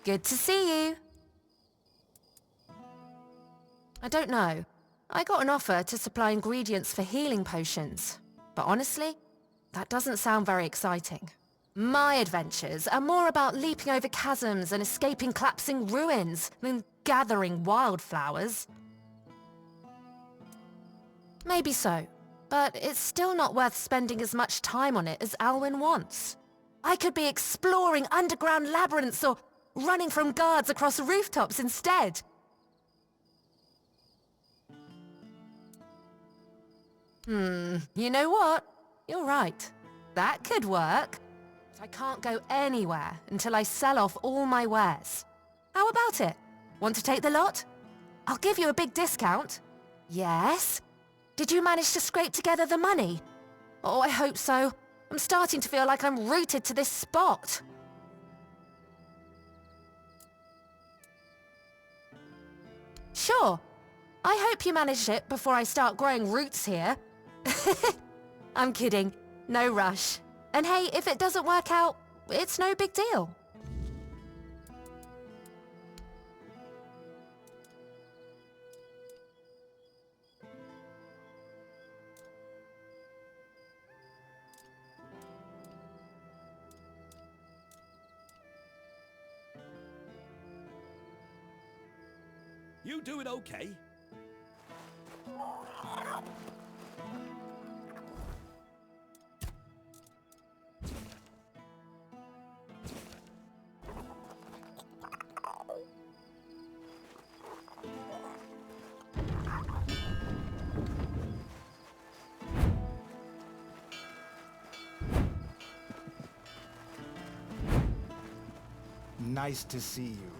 Good to see you. I don't know. I got an offer to supply ingredients for healing potions. But honestly, that doesn't sound very exciting. My adventures are more about leaping over chasms and escaping collapsing ruins than gathering wildflowers. Maybe so, but it's still not worth spending as much time on it as Alwyn wants. I could be exploring underground labyrinths or running from guards across rooftops instead. You know what? You're right. That could work. But I can't go anywhere until I sell off all my wares. How about it? Want to take the lot? I'll give you a big discount. Yes? Did you manage to scrape together the money? Oh, I hope so. I'm starting to feel like I'm rooted to this spot. Sure. I hope you managed it before I start growing roots here. I'm kidding. No rush. And hey, if it doesn't work out, it's no big deal. You doing okay? Nice to see you.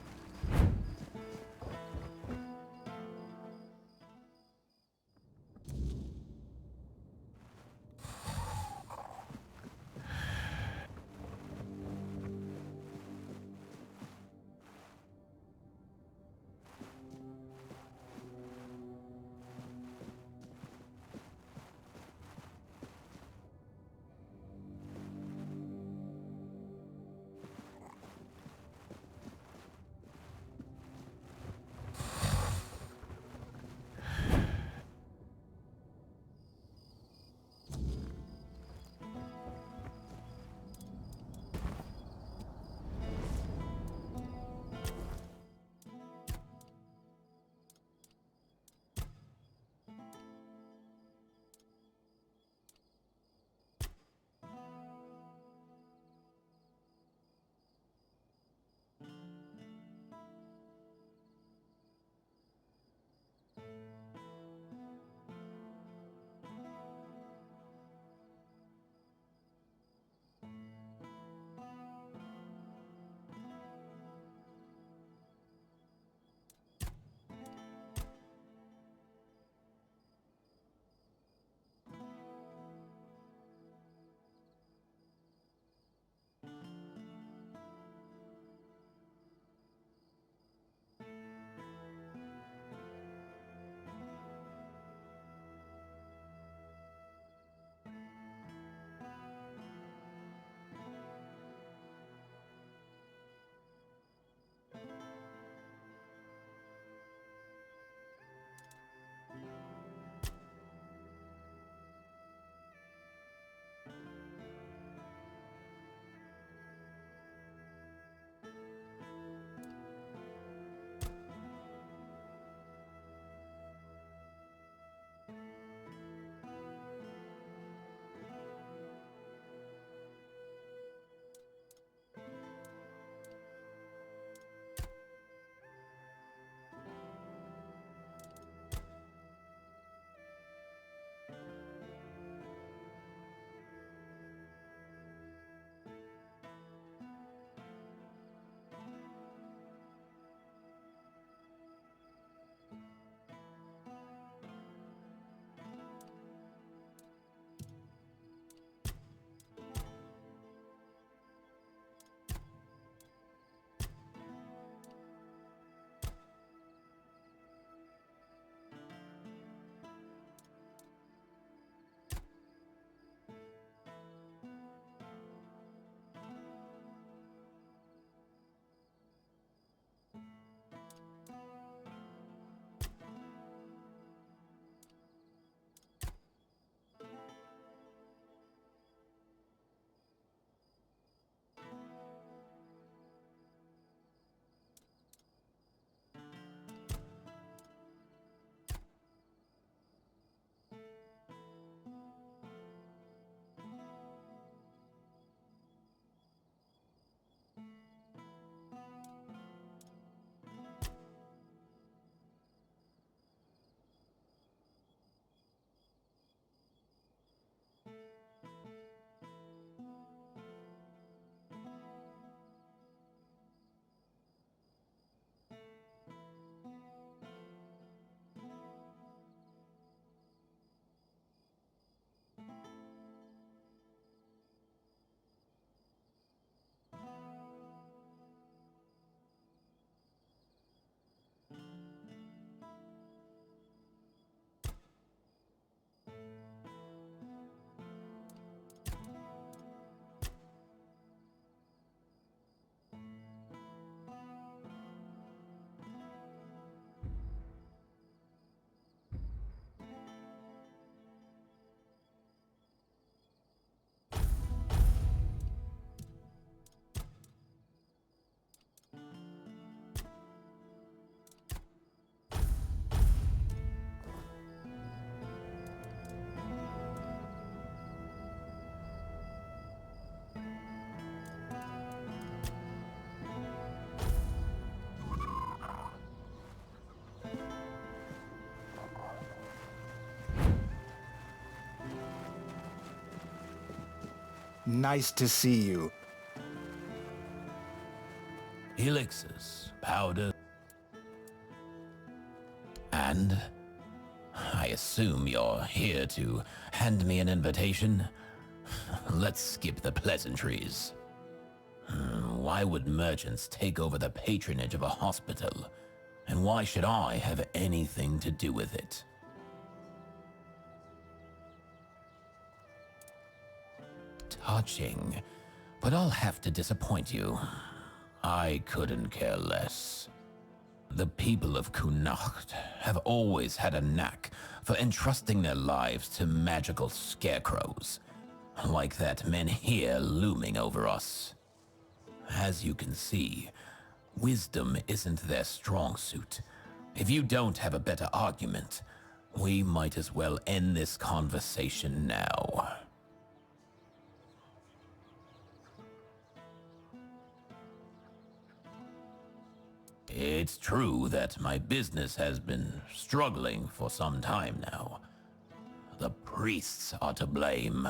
Nice to see you. Elixirs, powder, and I assume you're here to hand me an invitation? Let's skip the pleasantries. Why would merchants take over the patronage of a hospital? And why should I have anything to do with it? Touching, but I'll have to disappoint you. I couldn't care less. The people of Connacht have always had a knack for entrusting their lives to magical scarecrows, like that men here looming over us. As you can see, wisdom isn't their strong suit. If you don't have a better argument, we might as well end this conversation now. It's true that my business has been struggling for some time now. The priests are to blame.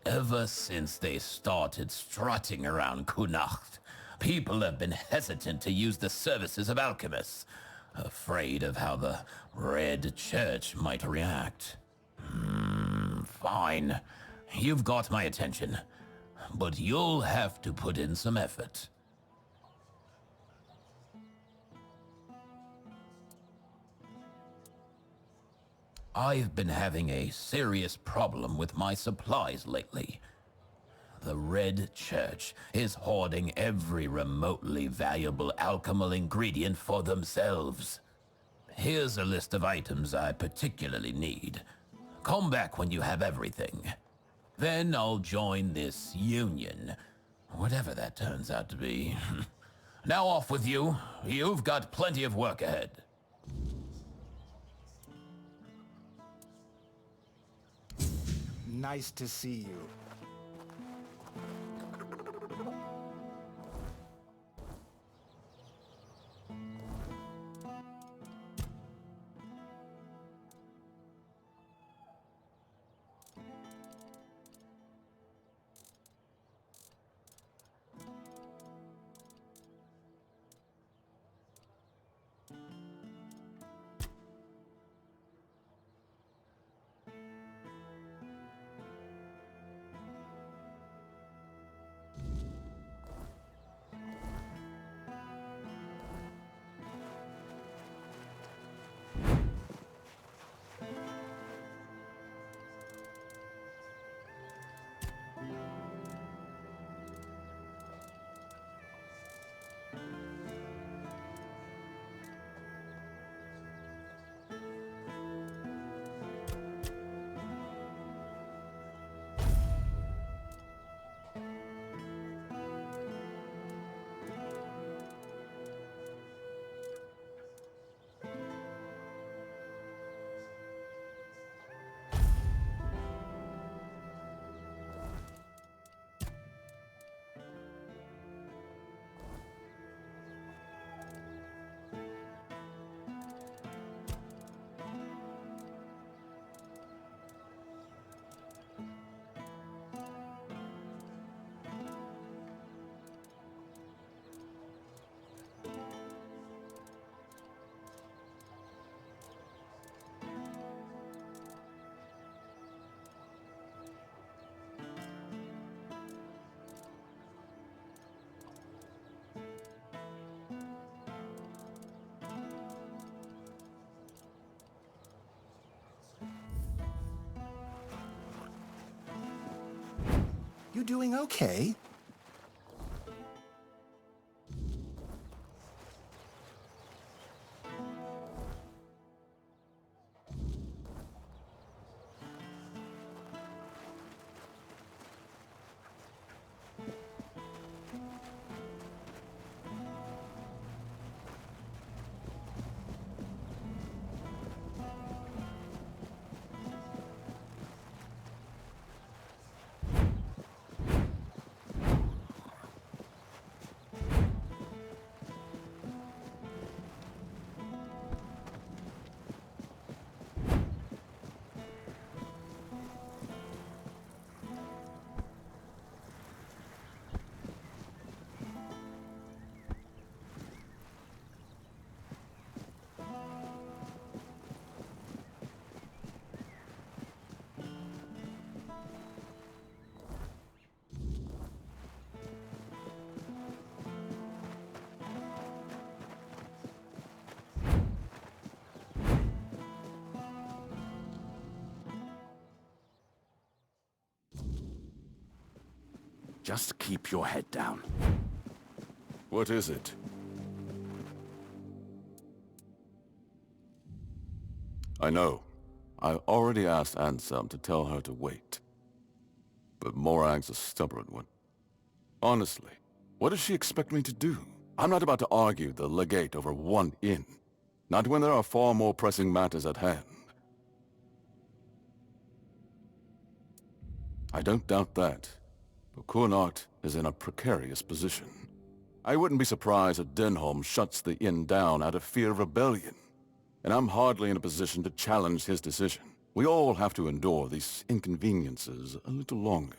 Ever since they started strutting around Connacht, people have been hesitant to use the services of alchemists, afraid of how the Red Church might react. Fine. You've got my attention, but you'll have to put in some effort. I've been having a serious problem with my supplies lately. The Red Church is hoarding every remotely valuable alchemical ingredient for themselves. Here's a list of items I particularly need. Come back when you have everything. Then I'll join this union, whatever that turns out to be. Now off with you. You've got plenty of work ahead. Nice to see you. You doing okay? Just keep your head down. What is it? I know. I already asked Anselm to tell her to wait. But Morag's a stubborn one. Honestly, what does she expect me to do? I'm not about to argue the legate over one inn. Not when there are far more pressing matters at hand. I don't doubt that. But Kunart is in a precarious position. I wouldn't be surprised if Denholm shuts the inn down out of fear of rebellion. And I'm hardly in a position to challenge his decision. We all have to endure these inconveniences a little longer.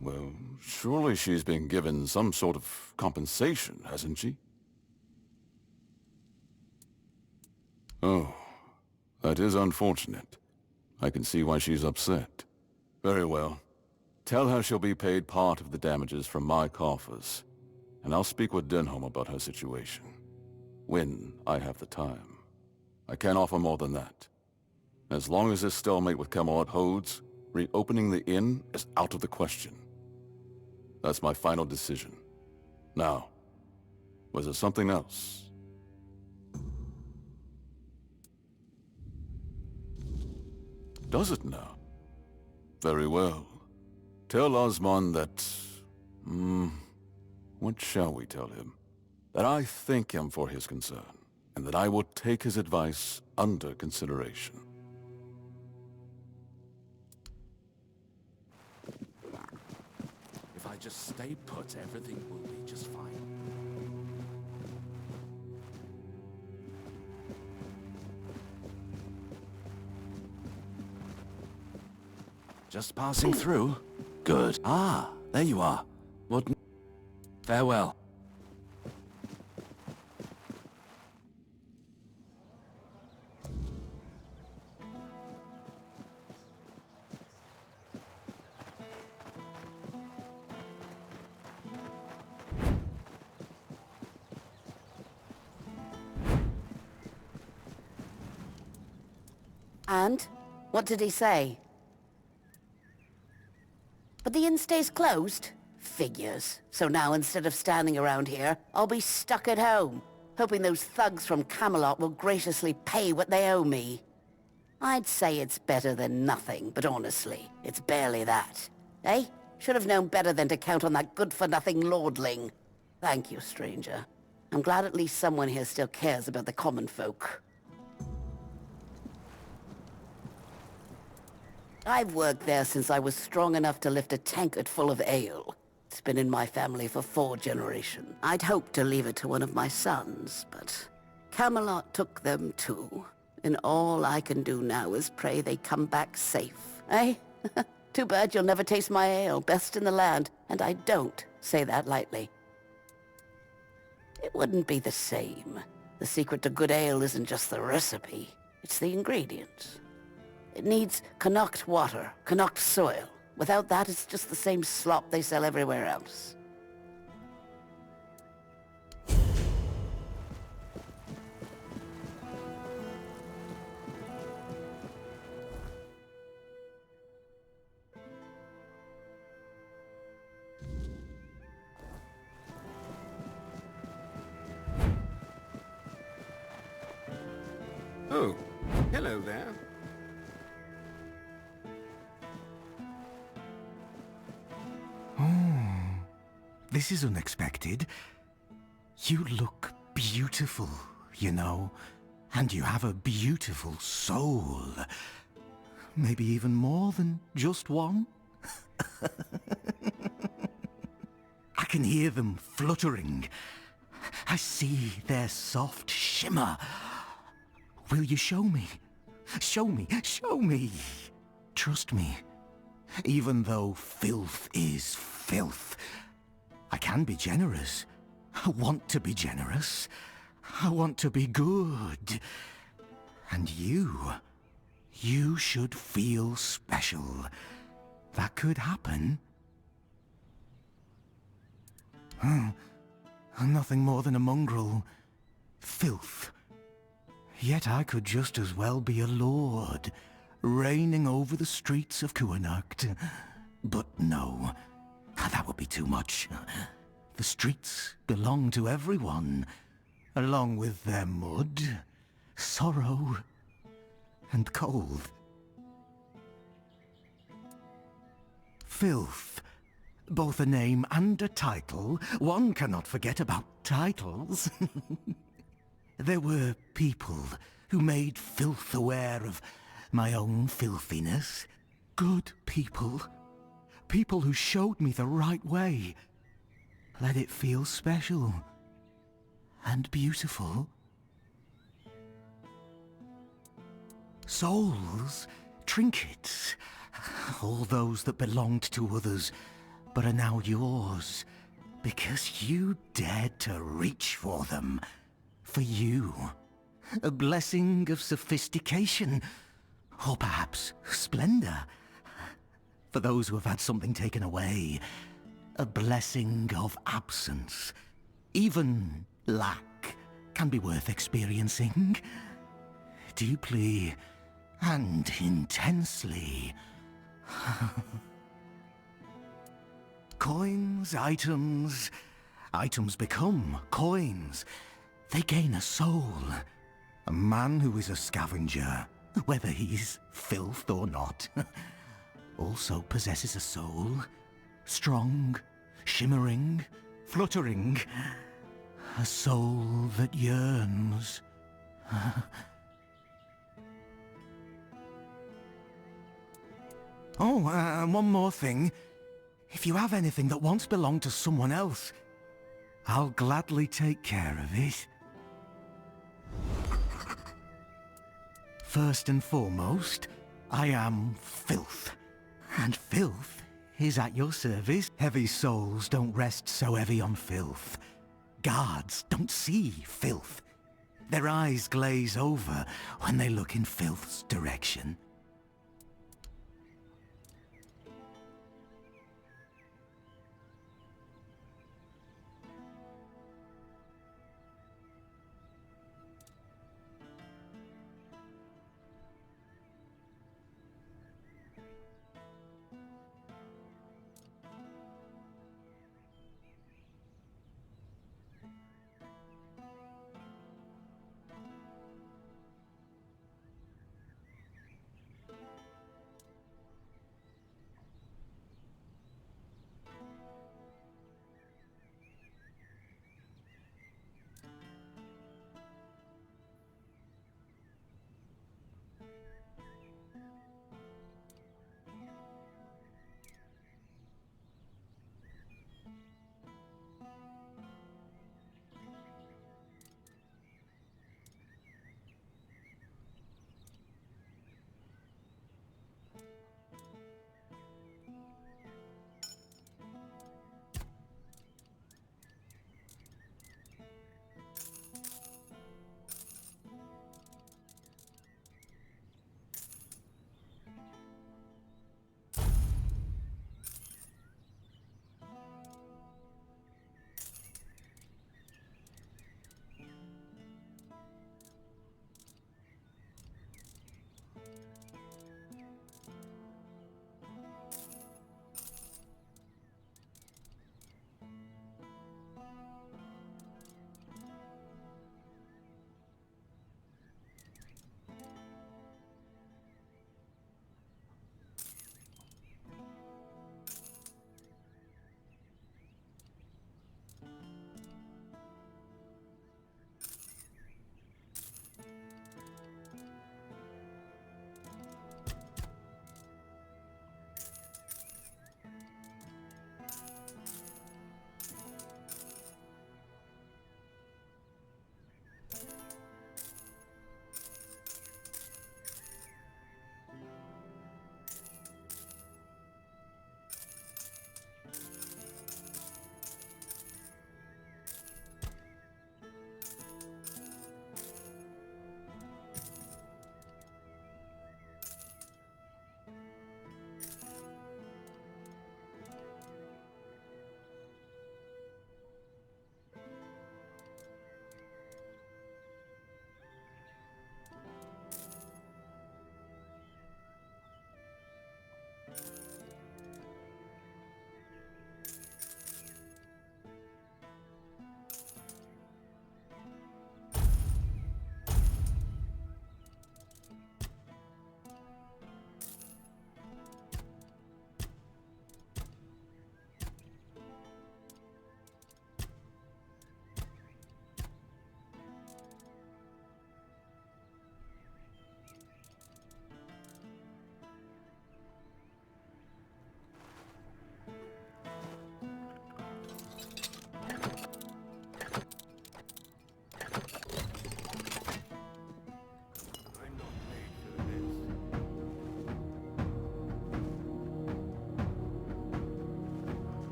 Well, surely she's been given some sort of compensation, hasn't she? Oh, that is unfortunate. I can see why she's upset. Very well. Tell her she'll be paid part of the damages from my coffers. And I'll speak with Denholm about her situation. When I have the time. I can't offer more than that. As long as this stalemate with Camelot holds, reopening the inn is out of the question. That's my final decision. Now, was there something else? Does it now? Very well. Tell Osmond that... what shall we tell him? That I thank him for his concern, and that I will take his advice under consideration. If I just stay put, everything will be just fine. Just passing through? Good. Ah, there you are. What? Farewell. And? What did he say? But the inn stays closed? Figures. So now instead of standing around here, I'll be stuck at home, hoping those thugs from Camelot will graciously pay what they owe me. I'd say it's better than nothing, but honestly, it's barely that. Eh? Should have known better than to count on that good-for-nothing lordling. Thank you, stranger. I'm glad at least someone here still cares about the common folk. I've worked there since I was strong enough to lift a tankard full of ale. It's been in my family for 4 generations. I'd hoped to leave it to one of my sons, but Camelot took them too. And all I can do now is pray they come back safe, eh? Too bad you'll never taste my ale, best in the land, and I don't say that lightly. It wouldn't be the same. The secret to good ale isn't just the recipe, it's the ingredients. It needs Connacht water, Connacht soil. Without that, it's just the same slop they sell everywhere else. Oh, hello there. This is unexpected. You look beautiful, you know, and you have a beautiful soul. Maybe even more than just one. I can hear them fluttering. I see their soft shimmer. Will you show me? Show me, show me. Trust me. Even though filth is filth, I can be generous. I want to be generous. I want to be good. And you should feel special. That could happen. I'm nothing more than a mongrel. Filth. Yet I could just as well be a lord. reigning over the streets of Kuanacht. But no, that would be too much. The streets belong to everyone, along with their mud, sorrow, and cold. Filth. Both a name and a title. One cannot forget about titles. There were people who made filth aware of my own filthiness. Good people. People who showed me the right way. Let it feel special. And beautiful. Souls, trinkets, all those that belonged to others, but are now yours, because you dared to reach for them. For you. A blessing of sophistication, or perhaps splendor. For those who have had something taken away, a blessing of absence. Even lack can be worth experiencing. Deeply and intensely. Coins, items. Items become coins. They gain a soul. A man who is a scavenger, whether he's filth or not, also possesses a soul. Strong, shimmering, fluttering. A soul that yearns. Oh, and one more thing. If you have anything that once belonged to someone else, I'll gladly take care of it. First and foremost, I am filth. And filth is at your service. Heavy souls don't rest so heavy on filth. Guards don't see filth. Their eyes glaze over when they look in filth's direction.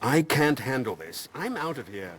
I can't handle this. I'm out of here.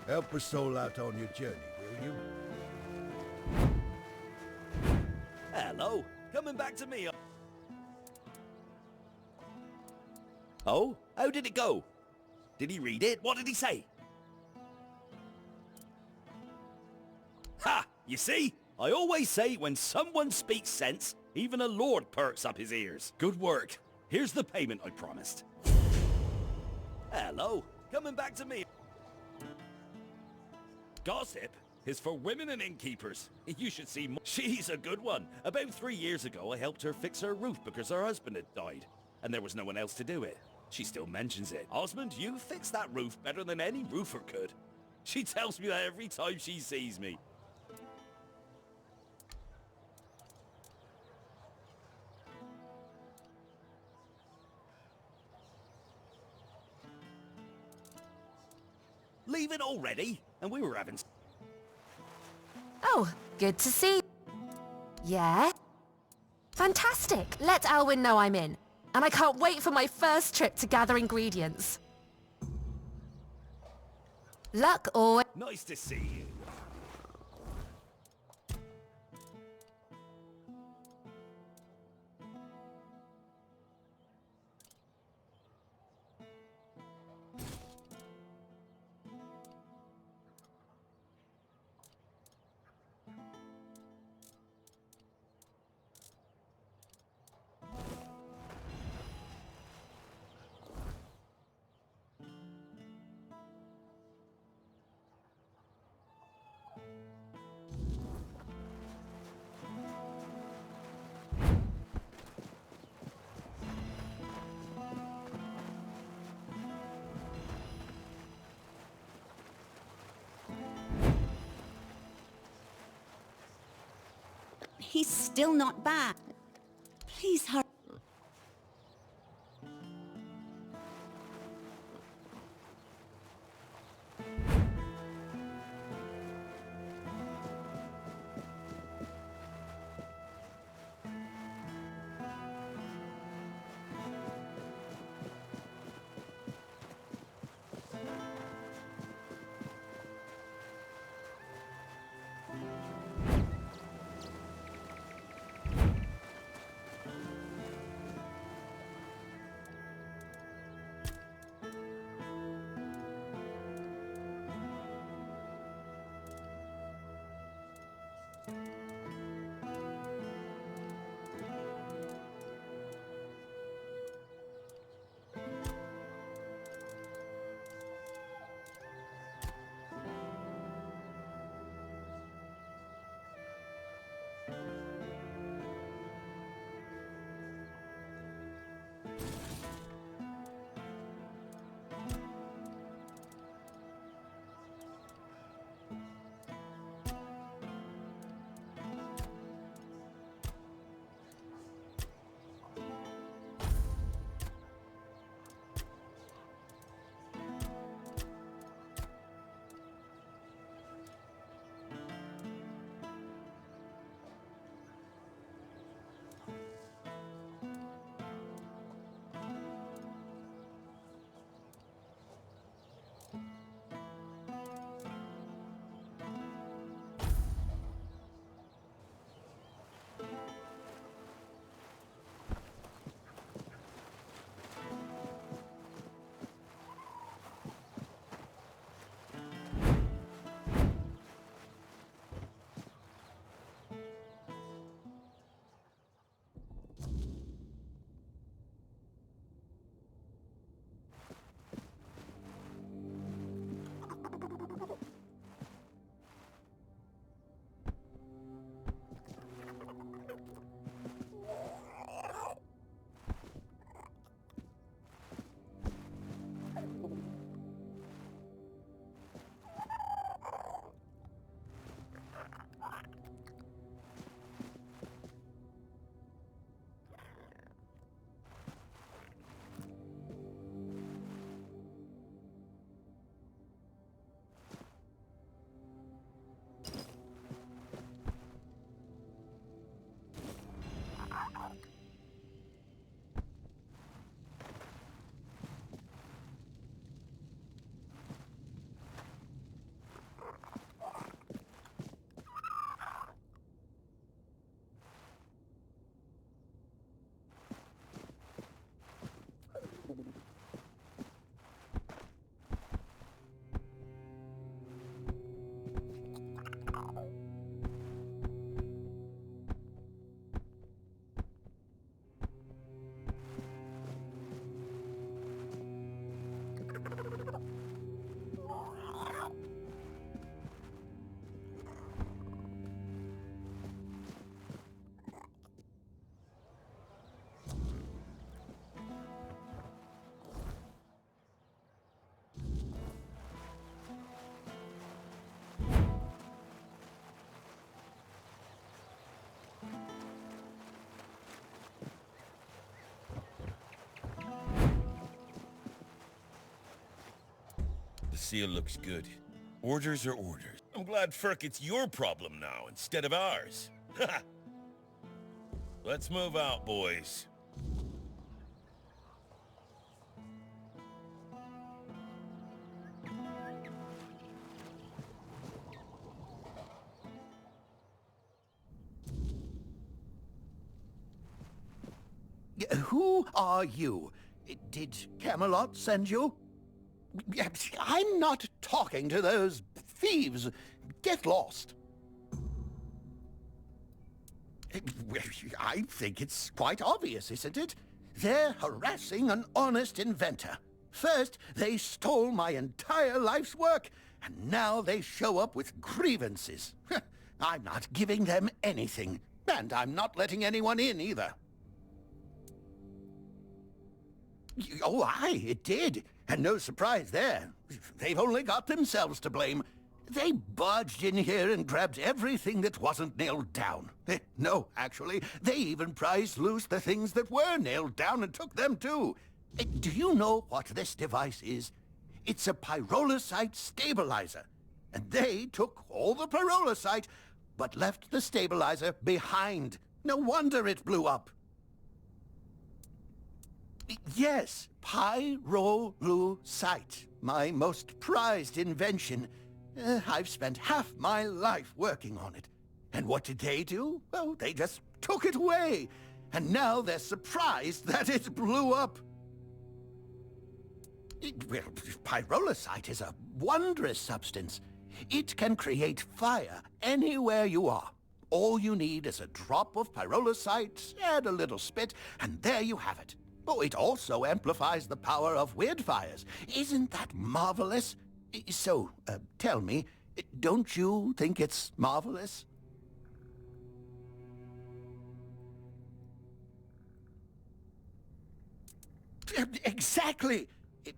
Help a soul out on your journey, will you? Hello, coming back to me. Oh, how did it go? Did he read it? What did he say? Ha! You see? I always say when someone speaks sense, even a lord perks up his ears. Good work. Here's the payment I promised. Hello, coming back to me. Gossip is for women and innkeepers. You should see more. She's a good one. About 3 years ago, I helped her fix her roof because her husband had died, and there was no one else to do it. She still mentions it. Osmond, you fixed that roof better than any roofer could. She tells me that every time she sees me. Leave it already? And we were having... Oh, good to see you. Yeah? Fantastic! Let Alwyn know I'm in. And I can't wait for my first trip to gather ingredients. Luck always... Nice to see you. He's still not back. Please hurry. seal looks good. Orders are orders. I'm glad, Ferk, it's your problem now instead of ours. Let's move out, boys. Who are you? Did Camelot send you? I'm not talking to those thieves. Get lost. I think it's quite obvious, isn't it? They're harassing an honest inventor. First, they stole my entire life's work, and now they show up with grievances. I'm not giving them anything, and I'm not letting anyone in either. Oh, aye, it did. And no surprise there. They've only got themselves to blame. They barged in here and grabbed everything that wasn't nailed down. No, actually, they even prized loose the things that were nailed down and took them too. Do you know what this device is? It's a pyrolusite stabilizer. And they took all the pyrolusite, but left the stabilizer behind. No wonder it blew up. Yes, pyrolusite, my most prized invention. I've spent half my life working on it. And what did they do? Well, they just took it away. And now they're surprised that it blew up. Well, pyrolusite is a wondrous substance. It can create fire anywhere you are. All you need is a drop of pyrolusite, add a little spit, and there you have it. Oh, it also amplifies the power of weird fires. Isn't that marvelous? So, tell me, don't you think it's marvelous? Exactly!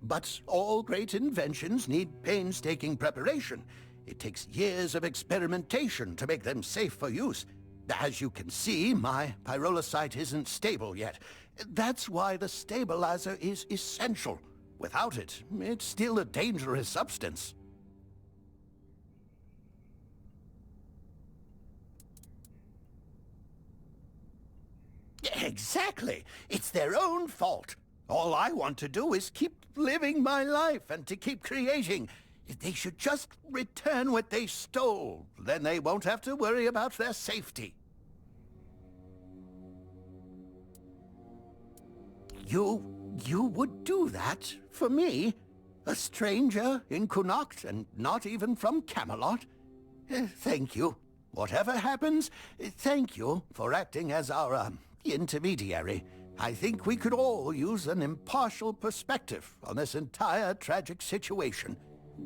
But all great inventions need painstaking preparation. It takes years of experimentation to make them safe for use. As you can see, my pyrolusite isn't stable yet. That's why the stabilizer is essential. Without it, it's still a dangerous substance. Exactly! It's their own fault. All I want to do is keep living my life and to keep creating. They should just return what they stole. Then they won't have to worry about their safety. You would do that for me? A stranger in Connacht and not even from Camelot? Thank you. Whatever happens, thank you for acting as our intermediary. I think we could all use an impartial perspective on this entire tragic situation.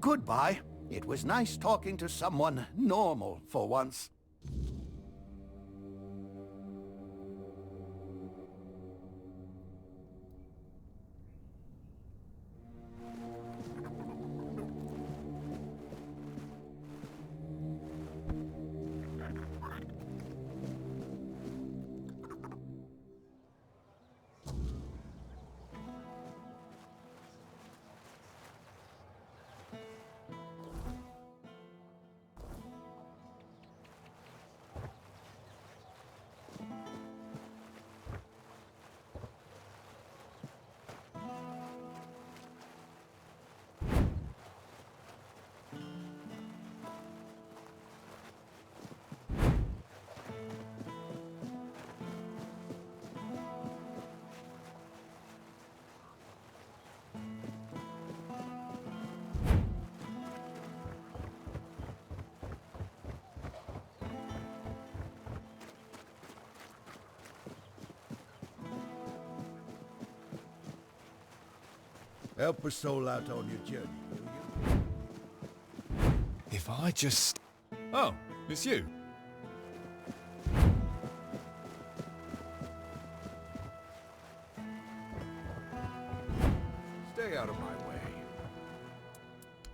Goodbye. It was nice talking to someone normal for once. Help a soul out on your journey, will you? If I just... Oh, it's you. Stay out of my way.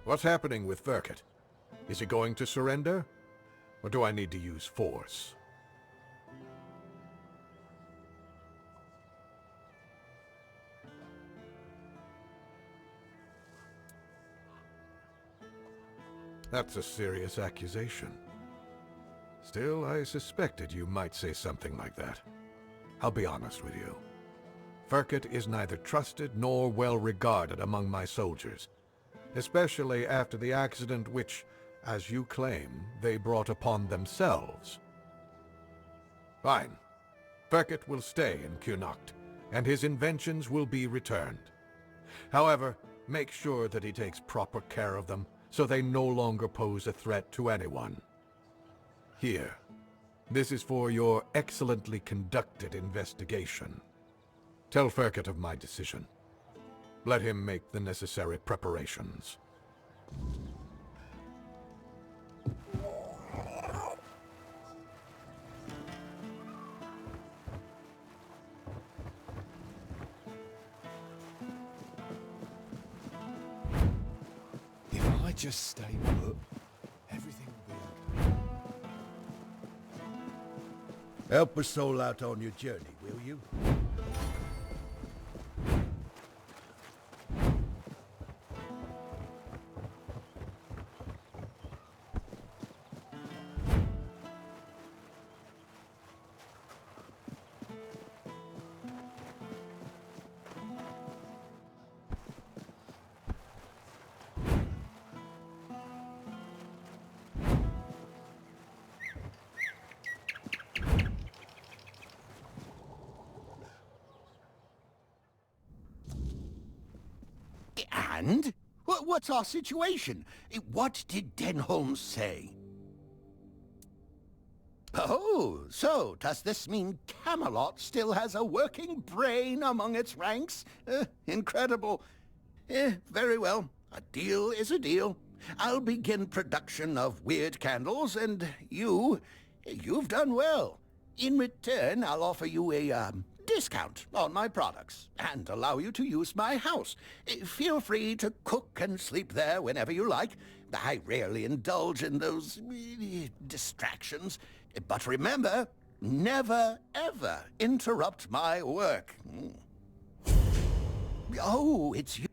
What's happening with Verkut? Is he going to surrender? Or do I need to use force? That's a serious accusation. Still, I suspected you might say something like that. I'll be honest with you. Firket is neither trusted nor well regarded among my soldiers, especially after the accident which, as you claim, they brought upon themselves. Fine. Firket will stay in Kunokt, and his inventions will be returned. However, make sure that he takes proper care of them, so they no longer pose a threat to anyone. Here. This is for your excellently conducted investigation. Tell Firket of my decision. Let him make the necessary preparations. If I just stay put, everything will be okay. Help a soul out on your journey, will you? And? What's our situation? What did Denholm say? Oh, so does this mean Camelot still has a working brain among its ranks? Incredible. Very well. A deal is a deal. I'll begin production of weird candles, and you've done well. In return, I'll offer you a, discount on my products, and allow you to use my house. Feel free to cook and sleep there whenever you like. I rarely indulge in those distractions. But remember, never ever interrupt my work. Oh, it's you.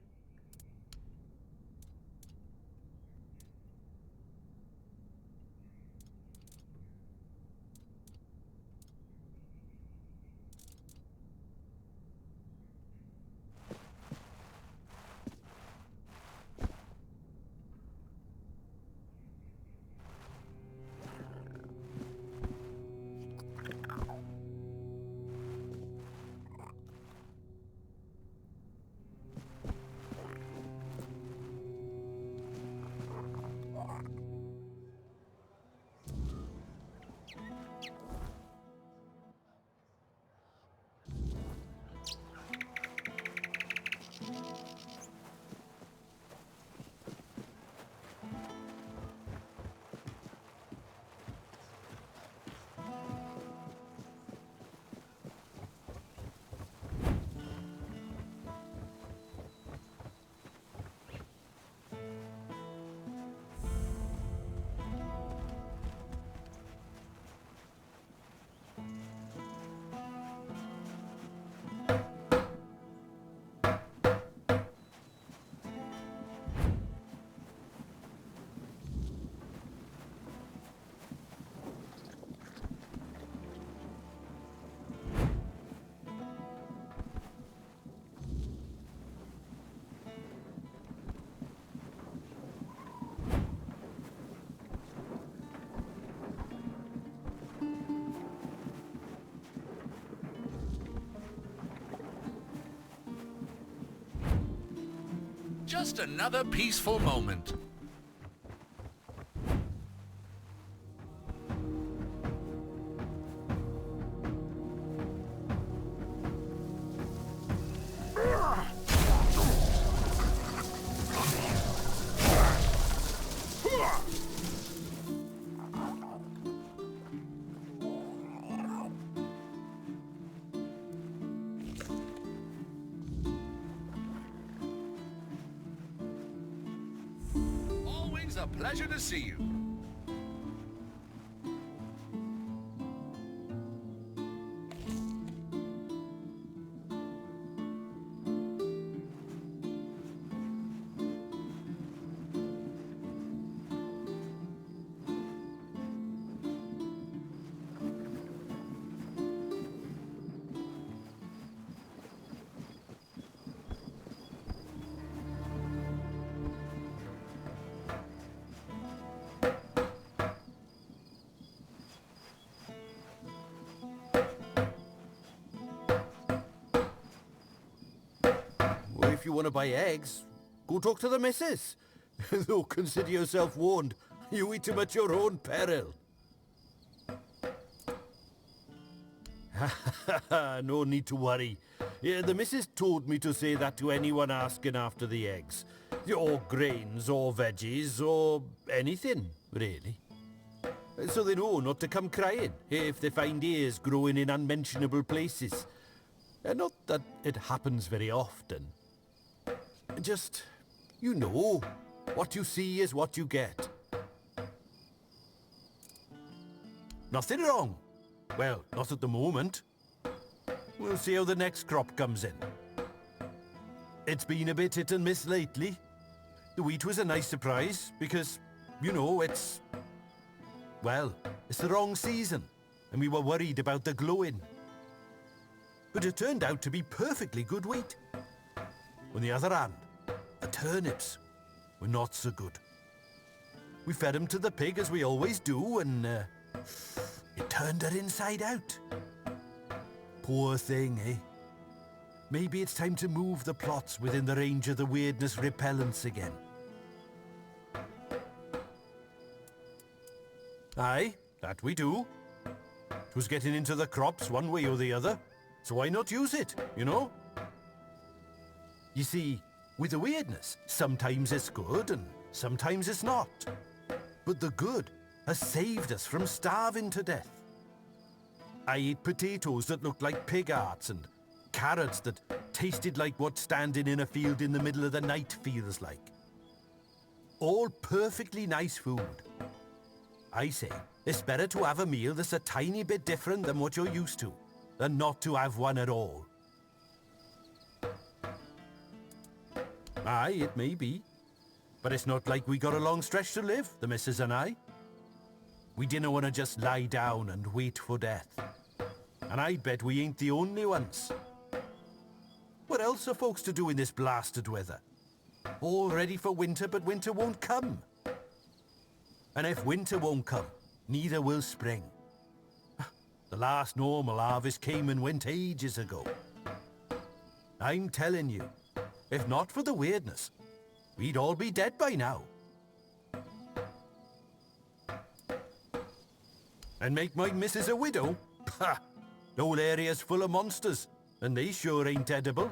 Just another peaceful moment. Always a pleasure to see you. you want to buy eggs, go talk to the missus. Though consider yourself warned. You eat them at your own peril. No need to worry. Yeah, the missus told me to say that to anyone asking after the eggs. Or grains, or veggies, or anything, really. So they know not to come crying if they find ears growing in unmentionable places. Not that it happens very often. Just, you know, what you see is what you get. Nothing wrong. Well, not at the moment. We'll see how the next crop comes in. It's been a bit hit and miss lately. The wheat was a nice surprise because, you know, it's the wrong season, and we were worried about the glowing. But it turned out to be perfectly good wheat. On the other hand, the turnips were not so good. We fed them to the pig as we always do, and it turned her inside out. Poor thing, eh? Maybe it's time to move the plots within the range of the Wyrdness repellents again. Aye, that we do. It was getting into the crops one way or the other, so why not use it, you know? You see, with the Wyrdness, sometimes it's good and sometimes it's not. But the good has saved us from starving to death. I ate potatoes that looked like pig hearts and carrots that tasted like what standing in a field in the middle of the night feels like. All perfectly nice food. I say, it's better to have a meal that's a tiny bit different than what you're used to, than not to have one at all. Aye, it may be. But it's not like we got a long stretch to live, the missus and I. We didn't want to just lie down and wait for death. And I bet we ain't the only ones. What else are folks to do in this blasted weather? All ready for winter, but winter won't come. And if winter won't come, neither will spring. The last normal harvest came and went ages ago. I'm telling you, if not for the Wyrdness, we'd all be dead by now. And make my missus a widow? Pah! The whole area's full of monsters, and they sure ain't edible.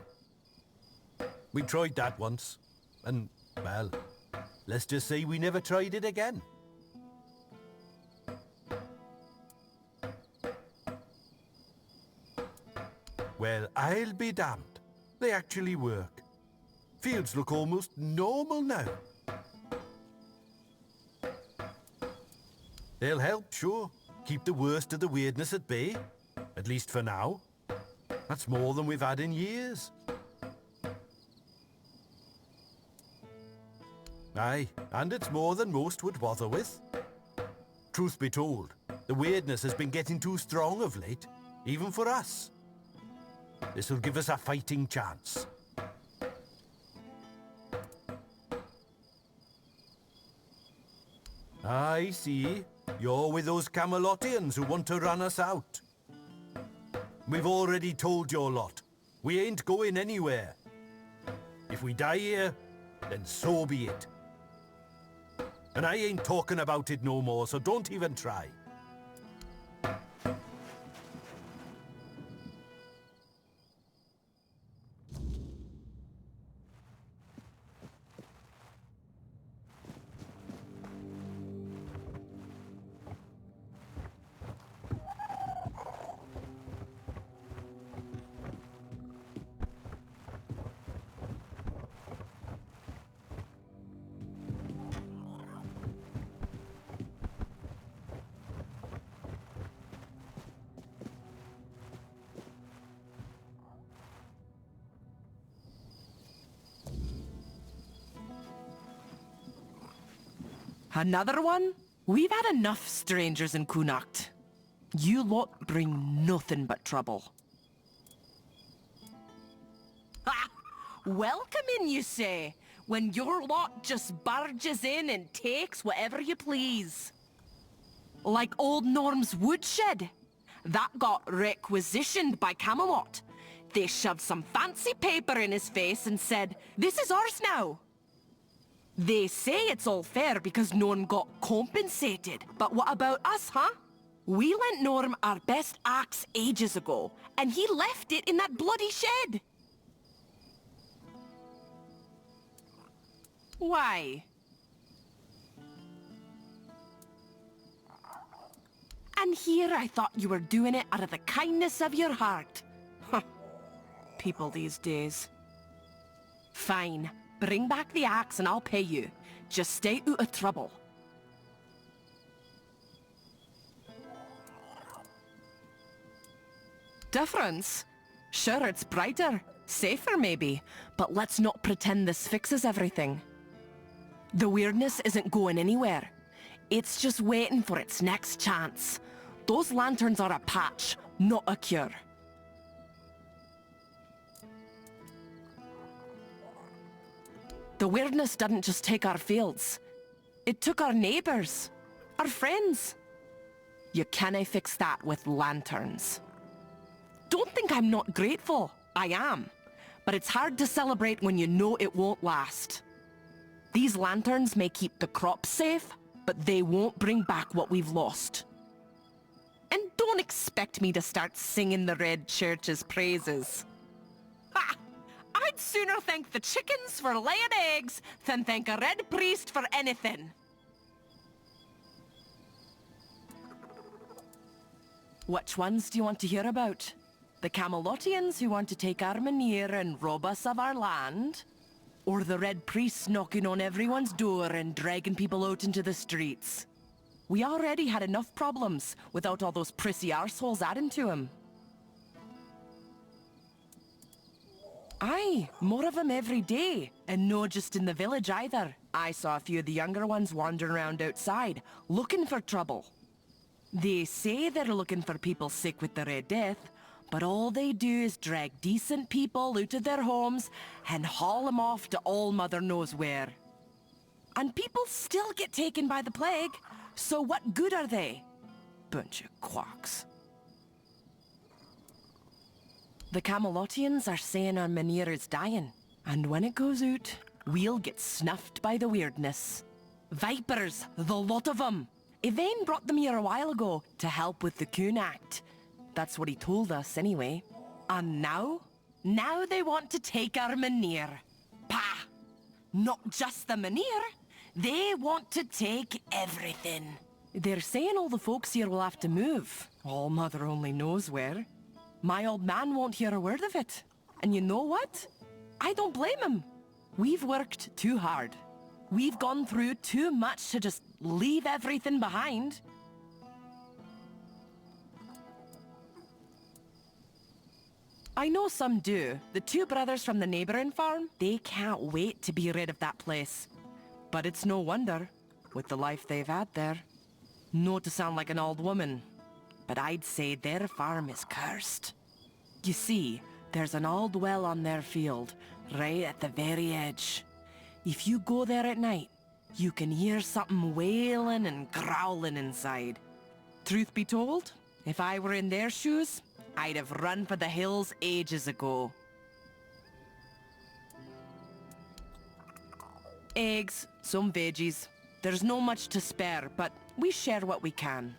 We tried that once, and, well, let's just say we never tried it again. Well, I'll be damned. They actually work. Fields look almost normal now. They'll help, sure. Keep the worst of the Wyrdness at bay. At least for now. That's more than we've had in years. Aye, and it's more than most would bother with. Truth be told, the Wyrdness has been getting too strong of late, even for us. This'll give us a fighting chance. I see. You're with those Camelotians who want to run us out. We've already told your lot. We ain't going anywhere. If we die here, then so be it. And I ain't talking about it no more, so don't even try. Another one? We've had enough strangers in Connacht. You lot bring nothing but trouble. Ha! Welcome in, you say, when your lot just barges in and takes whatever you please. Like old Norm's woodshed. That got requisitioned by Camelot. They shoved some fancy paper in his face and said, "This is ours now." They say it's all fair because no one got compensated. But what about us, huh? We lent Norm our best axe ages ago, and he left it in that bloody shed. Why? And here I thought you were doing it out of the kindness of your heart. Huh. People these days. Fine. Bring back the axe and I'll pay you. Just stay out of trouble. Difference? Sure, it's brighter. Safer, maybe. But let's not pretend this fixes everything. The weirdness isn't going anywhere. It's just waiting for its next chance. Those lanterns are a patch, not a cure. The weirdness didn't just take our fields. It took our neighbors, our friends. You canna fix that with lanterns. Don't think I'm not grateful. I am. But it's hard to celebrate when you know it won't last. These lanterns may keep the crops safe, but they won't bring back what we've lost. And don't expect me to start singing the Red Church's praises. Ha! I'd sooner thank the chickens for laying eggs than thank a red priest for anything. Which ones do you want to hear about? The Camelotians who want to take Armenir and rob us of our land? Or the red priests knocking on everyone's door and dragging people out into the streets? We already had enough problems without all those prissy arseholes adding to them. Aye, more of them every day. And no just in the village either. I saw a few of the younger ones wandering around outside, looking for trouble. They say they're looking for people sick with the Red Death, but all they do is drag decent people out of their homes and haul them off to all mother knows where. And people still get taken by the plague, so what good are they? Bunch of quacks. The Camelotians are saying our Armenir is dying, and when it goes out, we'll get snuffed by the weirdness. Vipers, the lot of them! Yvain brought them here a while ago to help with the Coon Act. That's what he told us, anyway. And now? Now they want to take our Armenir. Pah! Not just the Armenir. They want to take everything. They're saying all the folks here will have to move. All mother only knows where. My old man won't hear a word of it. And you know what? I don't blame him. We've worked too hard. We've gone through too much to just leave everything behind. I know some do. The two brothers from the neighboring farm, they can't wait to be rid of that place. But it's no wonder, with the life they've had there. Not to sound like an old woman, but I'd say their farm is cursed. You see, there's an old well on their field, right at the very edge. If you go there at night, you can hear something wailing and growling inside. Truth be told, if I were in their shoes, I'd have run for the hills ages ago. Eggs, some veggies. There's no much to spare, but we share what we can.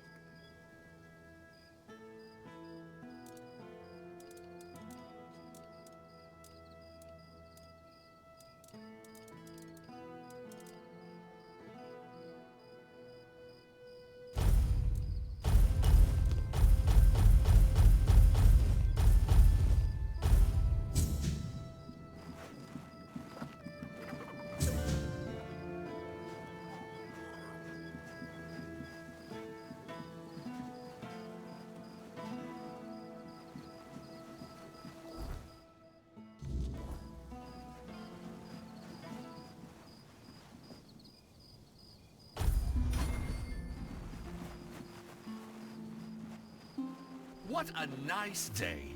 What a nice day.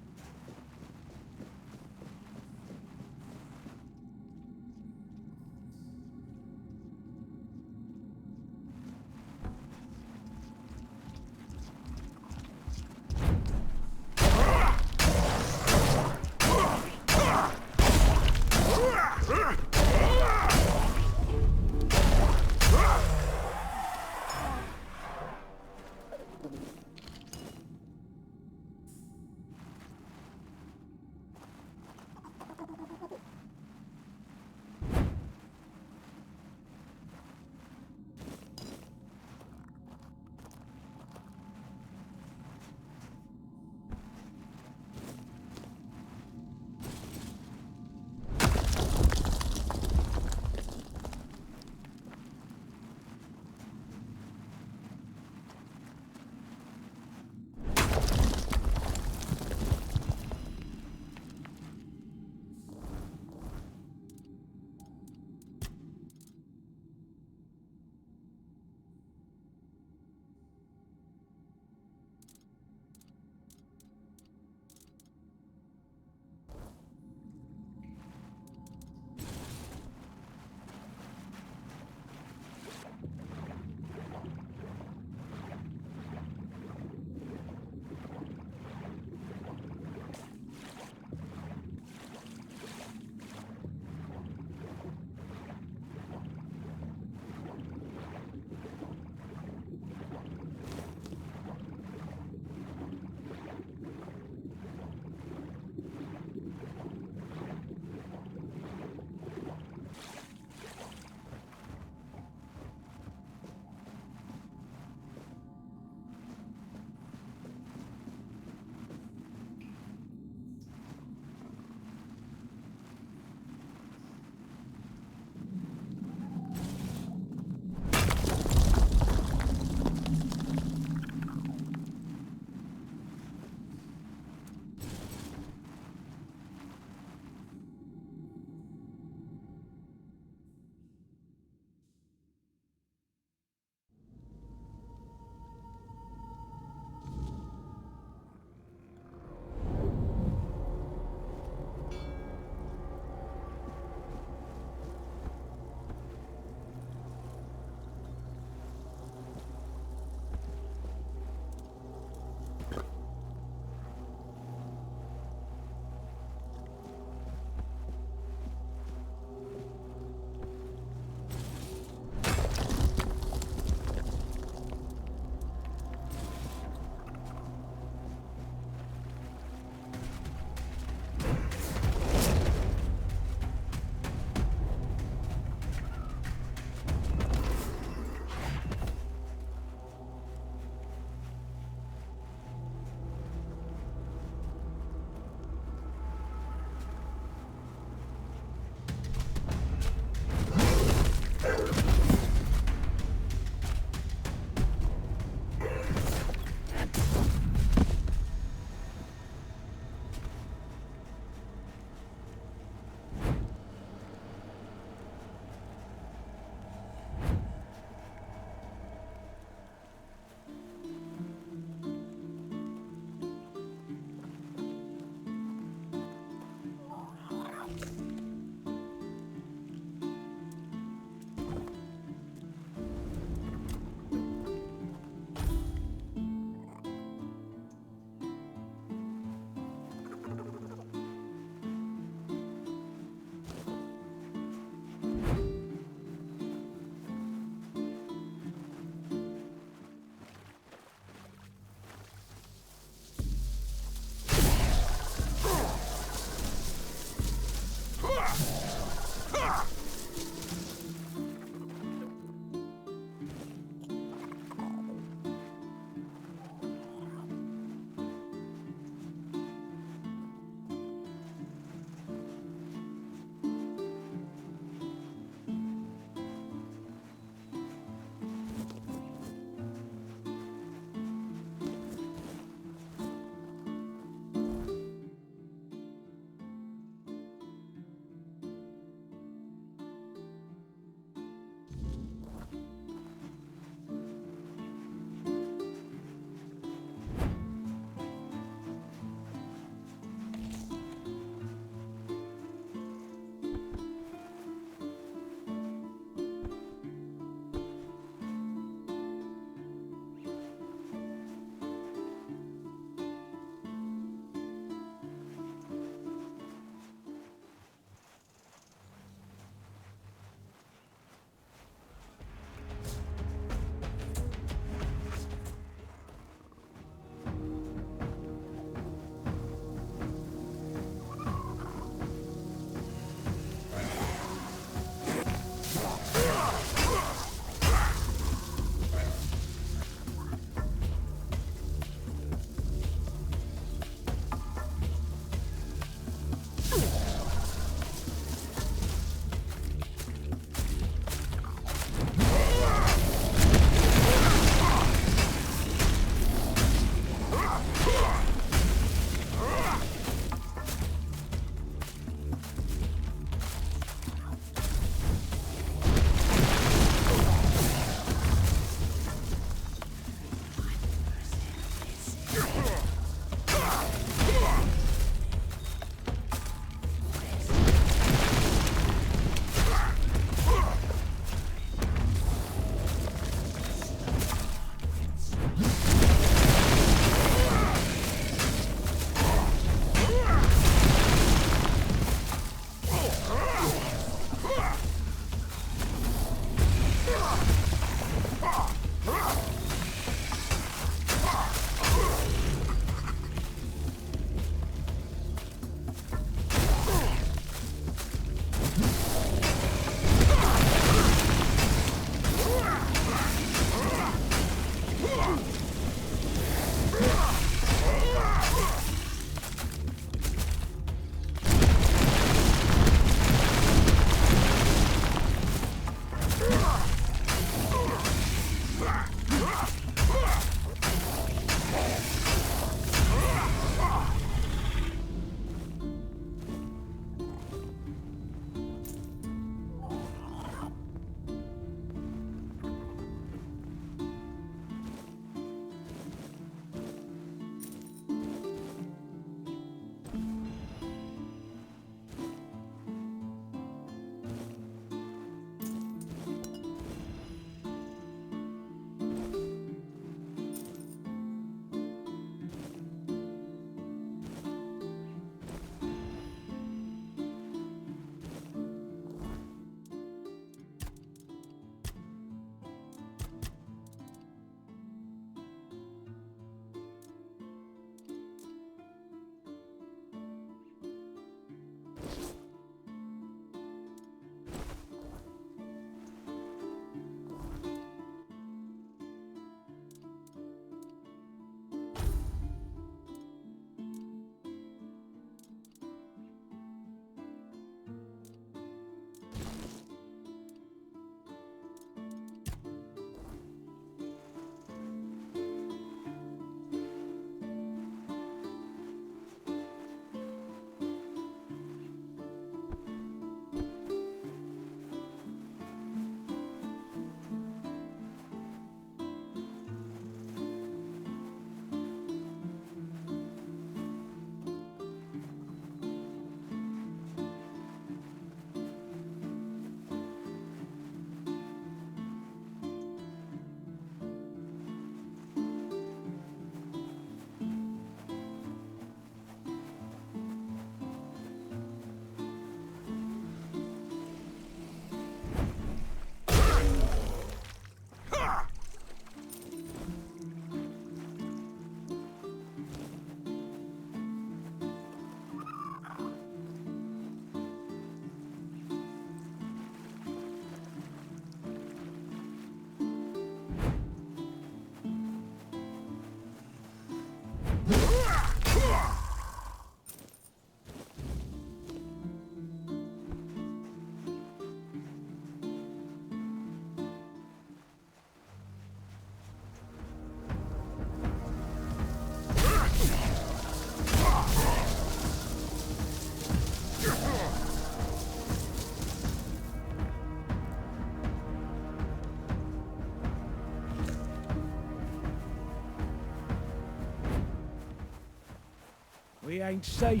We ain't safe.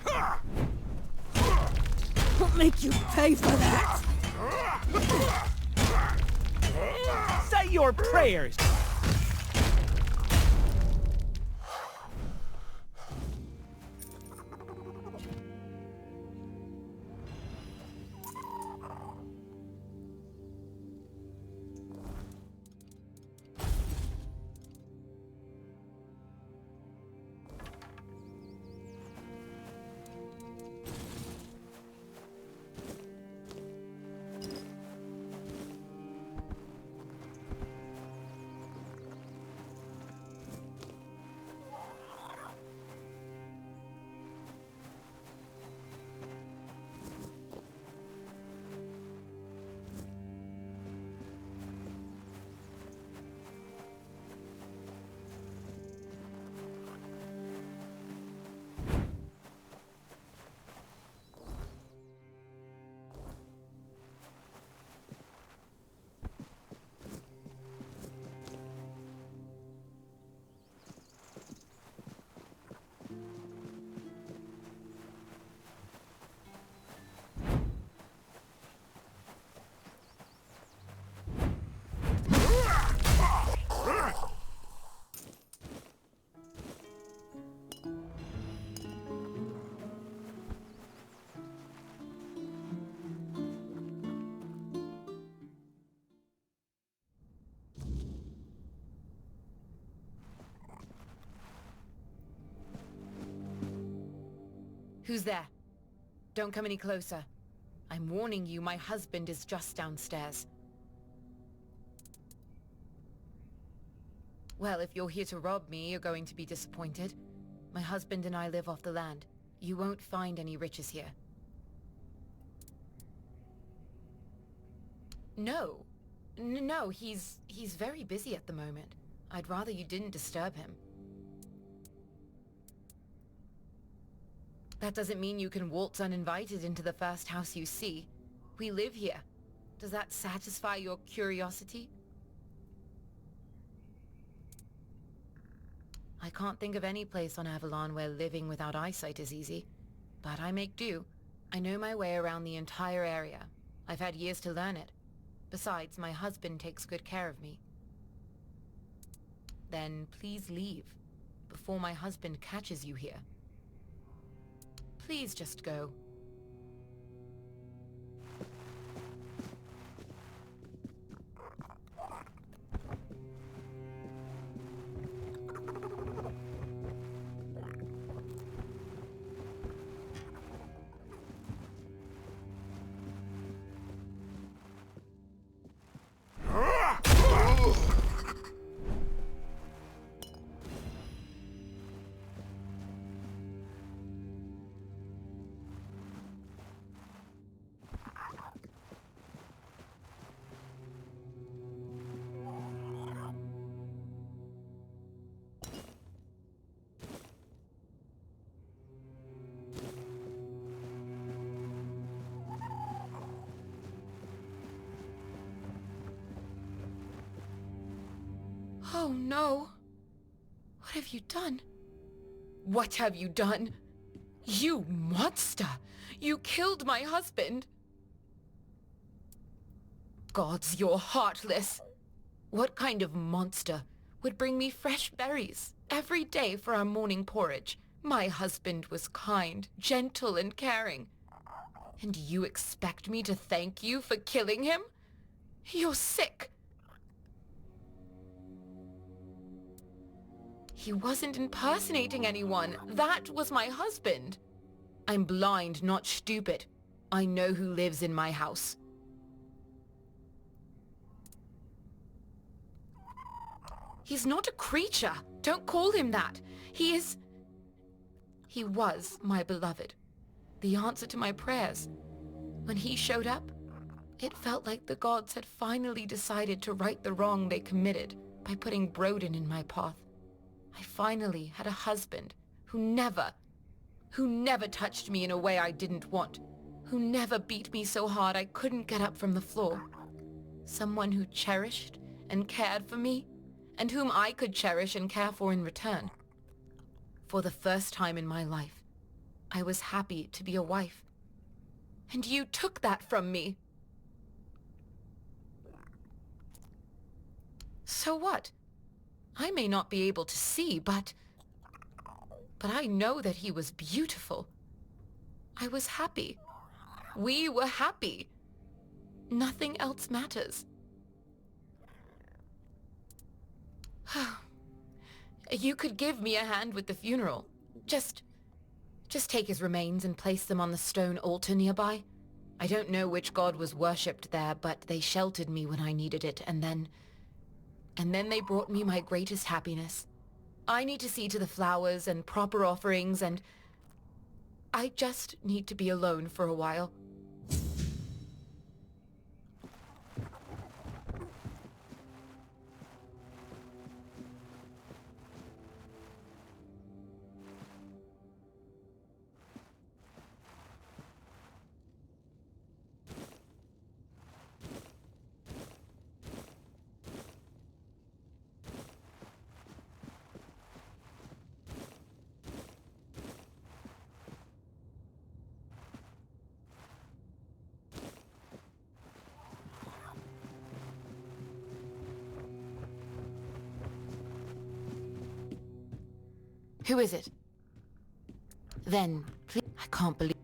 I'll make you pay for that! Say your prayers! Who's there? Don't come any closer. I'm warning you, my husband is just downstairs. Well, if you're here to rob me, you're going to be disappointed. My husband and I live off the land. You won't find any riches here. No. No, he's very busy at the moment. I'd rather you didn't disturb him. That doesn't mean you can waltz uninvited into the first house you see. We live here. Does that satisfy your curiosity? I can't think of any place on Avalon where living without eyesight is easy. But I make do. I know my way around the entire area. I've had years to learn it. Besides, my husband takes good care of me. Then please leave, before my husband catches you here. Please just go. Oh no. What have you done? What have you done? You monster! You killed my husband! Gods, you're heartless! What kind of monster would bring me fresh berries every day for our morning porridge? My husband was kind, gentle, and caring. And you expect me to thank you for killing him? You're sick! He wasn't impersonating anyone. That was my husband. I'm blind, not stupid. I know who lives in my house. He's not a creature. Don't call him that. He was my beloved. The answer to my prayers. When he showed up, it felt like the gods had finally decided to right the wrong they committed by putting Broden in my path. I finally had a husband who never touched me in a way I didn't want, who never beat me so hard I couldn't get up from the floor. Someone who cherished and cared for me, and whom I could cherish and care for in return. For the first time in my life, I was happy to be a wife. And you took that from me. So what? I may not be able to see, but I know that he was beautiful. I was happy. We were happy. Nothing else matters. You could give me a hand with the funeral. Just take his remains and place them on the stone altar nearby. I don't know which god was worshipped there, but they sheltered me when I needed it, and then they brought me my greatest happiness. I need to see to the flowers and proper offerings, and I just need to be alone for a while. Who is it? Then, please, I can't believe...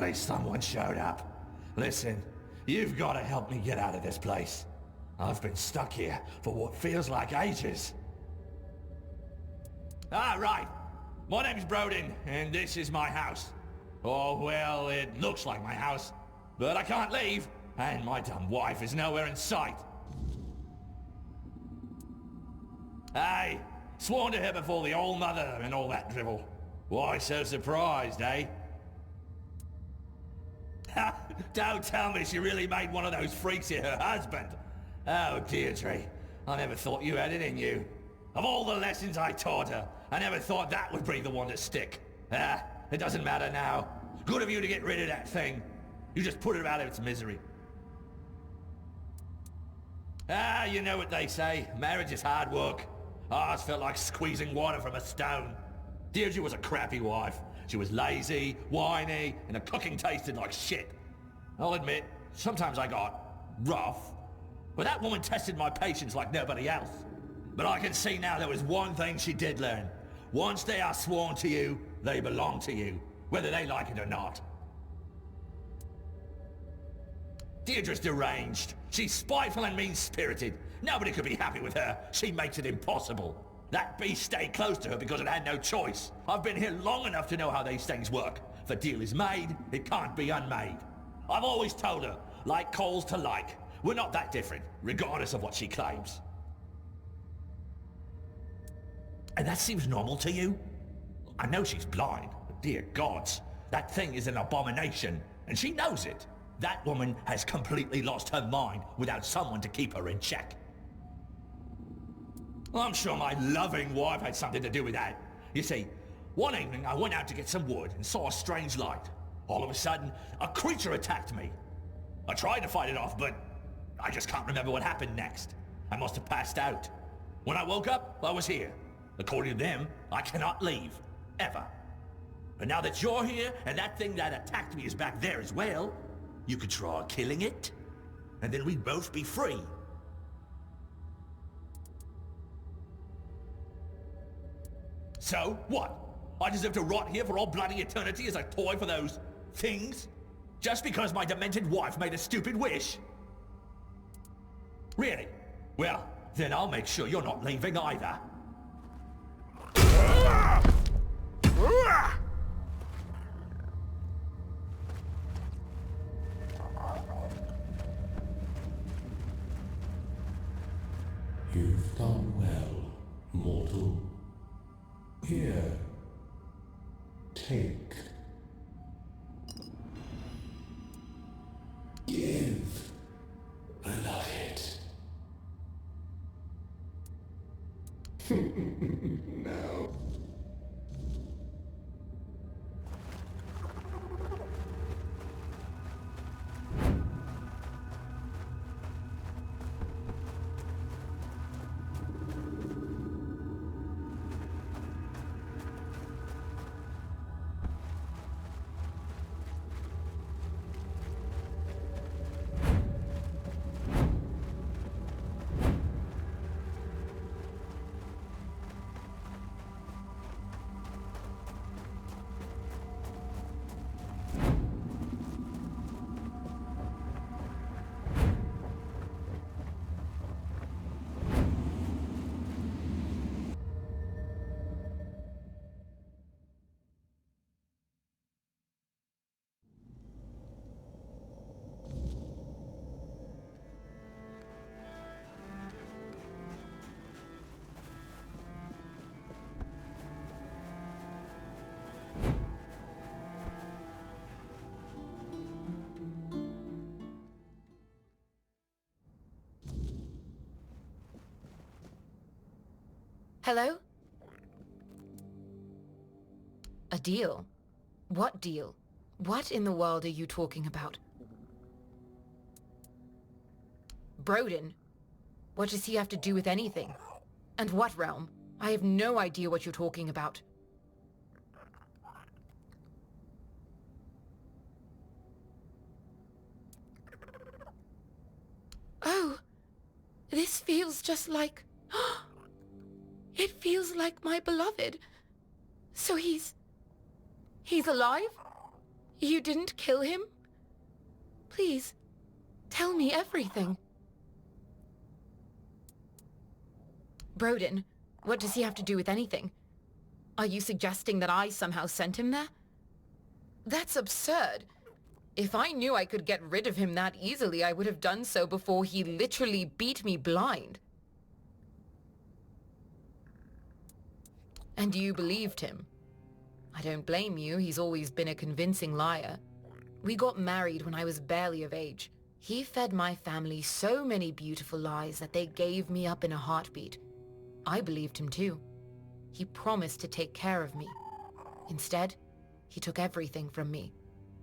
Finally, someone showed up. Listen, you've got to help me get out of this place. I've been stuck here for what feels like ages. Ah, right. My name's Broden, and this is my house. Oh, well, it looks like my house, but I can't leave, and my dumb wife is nowhere in sight. Hey, sworn to her before the old mother and all that drivel. Why so surprised, eh? Don't tell me she really made one of those freaks here her husband. Oh, Deirdre, I never thought you had it in you. Of all the lessons I taught her, I never thought that would be the one to stick. It doesn't matter now. Good of you to get rid of that thing. You just put it out of its misery. You know what they say. Marriage is hard work. Ours felt like squeezing water from a stone. Deirdre was a crappy wife. She was lazy, whiny, and her cooking tasted like shit. I'll admit, sometimes I got rough. But that woman tested my patience like nobody else. But I can see now there was one thing she did learn. Once they are sworn to you, they belong to you, whether they like it or not. Deirdre's deranged. She's spiteful and mean-spirited. Nobody could be happy with her. She makes it impossible. That beast stayed close to her because it had no choice. I've been here long enough to know how these things work. If a deal is made, it can't be unmade. I've always told her, like coals to like. We're not that different, regardless of what she claims. And that seems normal to you? I know she's blind, but dear gods, that thing is an abomination, and she knows it. That woman has completely lost her mind without someone to keep her in check. I'm sure my loving wife had something to do with that. You see, one evening I went out to get some wood and saw a strange light. All of a sudden, a creature attacked me. I tried to fight it off, but I just can't remember what happened next. I must have passed out. When I woke up, I was here. According to them, I cannot leave. Ever. But now that you're here, and that thing that attacked me is back there as well, you could try killing it, and then we'd both be free. So, what? I deserve to rot here for all bloody eternity as a toy for those things? Just because my demented wife made a stupid wish? Really? Well, then I'll make sure you're not leaving either. You've done well, mortal. Here, take. Give, beloved. Now. Hello? A deal? What deal? What in the world are you talking about? Broden? What does he have to do with anything? And what realm? I have no idea what you're talking about. Oh, this feels just like... It feels like my beloved. So he's alive? You didn't kill him? Please, tell me everything. Broden, what does he have to do with anything? Are you suggesting that I somehow sent him there? That's absurd. If I knew I could get rid of him that easily, I would have done so before he literally beat me blind. And you believed him? I don't blame you, he's always been a convincing liar. We got married when I was barely of age. He fed my family so many beautiful lies that they gave me up in a heartbeat. I believed him too. He promised to take care of me. Instead, he took everything from me.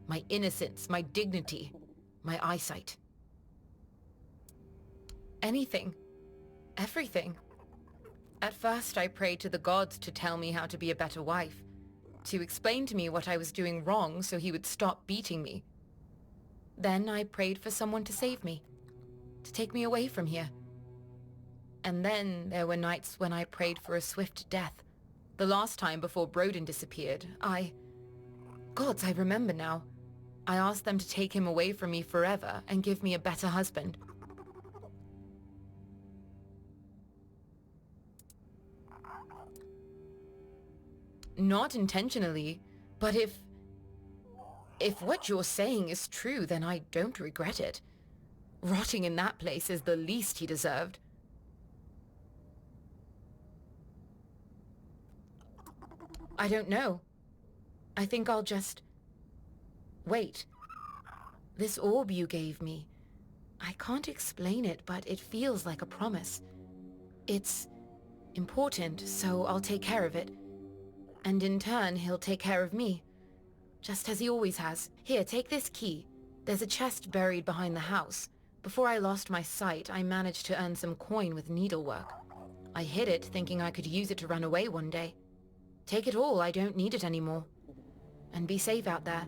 My innocence, my dignity, my eyesight. Anything. Everything. At first, I prayed to the gods to tell me how to be a better wife, to explain to me what I was doing wrong so he would stop beating me. Then I prayed for someone to save me, to take me away from here. And then there were nights when I prayed for a swift death. The last time before Broden disappeared, Gods, I remember now. I asked them to take him away from me forever and give me a better husband. Not intentionally, but if what you're saying is true, then I don't regret it. Rotting in that place is the least he deserved. I don't know. I think I'll just... wait. This orb you gave me, I can't explain it, but it feels like a promise. It's important, so I'll take care of it. And in turn, he'll take care of me. Just as he always has. Here, take this key. There's a chest buried behind the house. Before I lost my sight, I managed to earn some coin with needlework. I hid it, thinking I could use it to run away one day. Take it all, I don't need it anymore. And be safe out there.